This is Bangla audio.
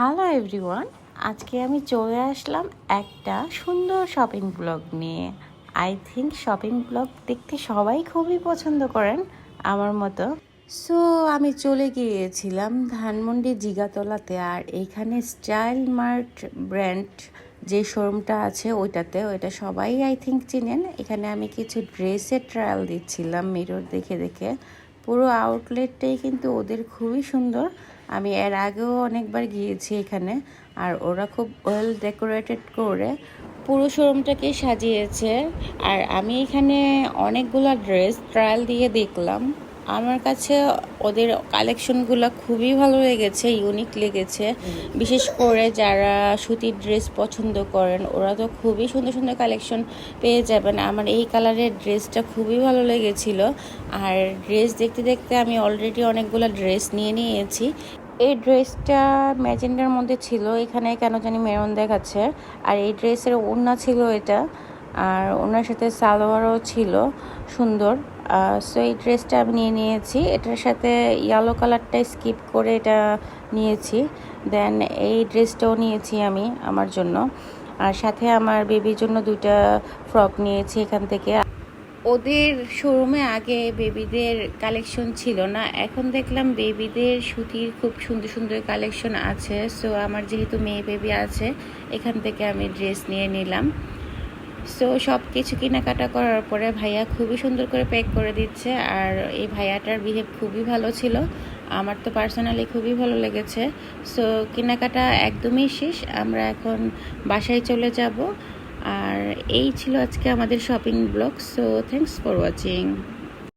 হ্যালো এভরিওয়ান, আজকে আমি চলে আসলাম একটা সুন্দর শপিং ব্লগ নিয়ে। আই থিঙ্ক শপিং ব্লগ দেখতে সবাই খুবই পছন্দ করেন আমার মতো। সো আমি চলে গিয়েছিলাম ধানমন্ডি জিগাতলাতে, আর এইখানে স্টাইল মার্ট ব্র্যান্ড যে শোরুমটা আছে ওইটা সবাই আই থিঙ্ক চিনেন। এখানে আমি কিছু ড্রেসের ট্রায়াল দিচ্ছিলাম মিরর দেখে দেখে। পুরো আউটলেটটাই কিন্তু ওদের খুবই সুন্দর। আমি এর আগেও অনেকবার গিয়েছি এখানে, আর ওরা খুব ওয়েল ডেকোরেটেড করে পুরো শোরুমটাকে সাজিয়েছে। আর আমি এখানে অনেকগুলো ড্রেস ট্রায়াল দিয়ে দেখলাম। আমার কাছে ওদের কালেকশনগুলো খুবই ভালো লেগেছে, ইউনিক লেগেছে। বিশেষ করে যারা সুতির ড্রেস পছন্দ করেন ওরা তো খুবই সুন্দর সুন্দর কালেকশন পেয়ে যাবেন। আমার এই কালারের ড্রেসটা খুবই ভালো লেগেছিল। আর ড্রেস দেখতে দেখতে আমি অলরেডি অনেকগুলো ড্রেস নিয়ে নিয়েছি। এই ড্রেসটা ম্যাজেন্ডার মধ্যে ছিল, এখানে কেন জানি মেরুন দেখাচ্ছে। আর এই ড্রেসের ওড়না ছিল এটা, আর ওনার সাথে সালোয়ারও ছিল সুন্দর। সো এই ড্রেসটা আমি নিয়ে নিয়েছি। এটার সাথে ইয়েলো কালারটা স্কিপ করে এটা নিয়েছি। দেন এই ড্রেসটাও নিয়েছি আমি আমার জন্য, আর সাথে আমার বেবির জন্য দুইটা ফ্রক নিয়েছি এখান থেকে। ওদের শোরুমে আগে বেবিদের কালেকশন ছিল না, এখন দেখলাম বেবিদের সুতির খুব সুন্দর সুন্দর কালেকশন আছে। সো আমার যেহেতু মেয়ে বেবি আছে, এখান থেকে আমি ড্রেস নিয়ে নিলাম। সো সব কিছু কেনাকাটা করার পরে ভাইয়া খুবই সুন্দর করে প্যাক করে দিচ্ছে, আর এই ভাইয়াটার বিহেভ খুবই ভালো ছিল। আমার তো পার্সোনালি খুবই ভালো লেগেছে। সো কেনাকাটা একদমই শেষ, আমরা এখন বাসায় চলে যাব। আর এই ছিল আজকে আমাদের shopping blog. So thanks for watching.